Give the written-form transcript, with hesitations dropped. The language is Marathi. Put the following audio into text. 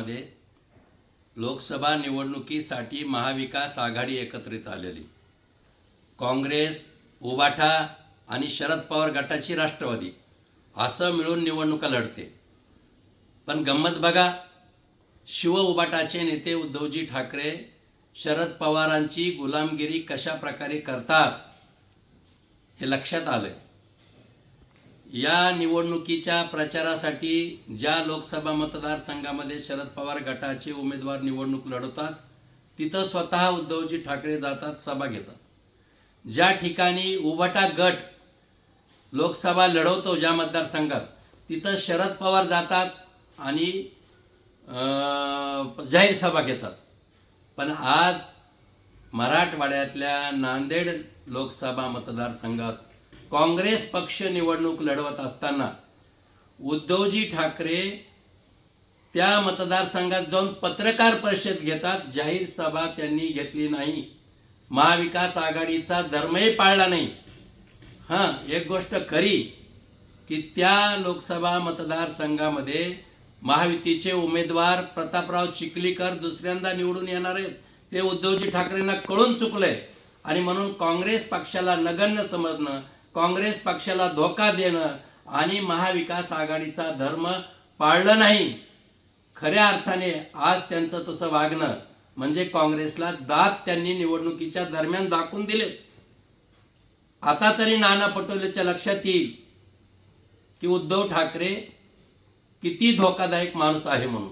जिल्ह्यामध्ये लोकसभा निवडणुकीसाठी महाविकास आघाडी एकत्रित आलेली, काँग्रेस, उबाटा आणि शरद पवार गटाची राष्ट्रवादी असं मिळून निवडणुका लढते. पण गंमत बघा, शिव उबाटाचे नेते उद्धवजी ठाकरे शरद पवारांची गुलामगिरी कशा प्रकारे करतात हे लक्षात आलं. या निवडणुकीच्या प्रचारासाठी ज्या लोकसभा मतदारसंघामध्ये शरद पवार गटाचे उमेदवार निवडणूक लढवतात तिथं स्वतः उद्धवजी ठाकरे जातात, सभा घेतात. ज्या ठिकाणी उबाटा गट लोकसभा लढवतो ज्या मतदारसंघात, तिथं शरद पवार जातात आणि जाहीर सभा घेतात. पण आज मराठवाड्यातल्या नांदेड लोकसभा मतदारसंघात काँग्रेस पक्ष निवडणूक लढवत असताना उद्धवजी ठाकरे त्या मतदारसंघात जाऊन पत्रकार परिषद घेतात, जाहीर सभा त्यांनी घेतली नाही. महाविकास आघाडीचा धर्मही पाळला नाही. एक गोष्ट खरी की त्या लोकसभा मतदारसंघामध्ये महायुतीचे उमेदवार प्रतापराव चिखलीकर दुसऱ्यांदा निवडून येणार आहेत हे उद्धवजी ठाकरेंना कळून चुकलंय. आणि म्हणून काँग्रेस पक्षाला नगण्य समजणं, काँग्रेस पक्षाला धोका देणं आणि महाविकास आघाडीचा धर्म पाळलं नाही. खऱ्या अर्थाने आज त्यांचं तसं वागणं म्हणजे काँग्रेसला दात त्यांनी निवडणुकीच्या दरम्यान दाखवून दिले. आता तरी नाना पटोलेच्या लक्षात येईल की उद्धव ठाकरे किती धोकादायक माणूस आहे म्हणून.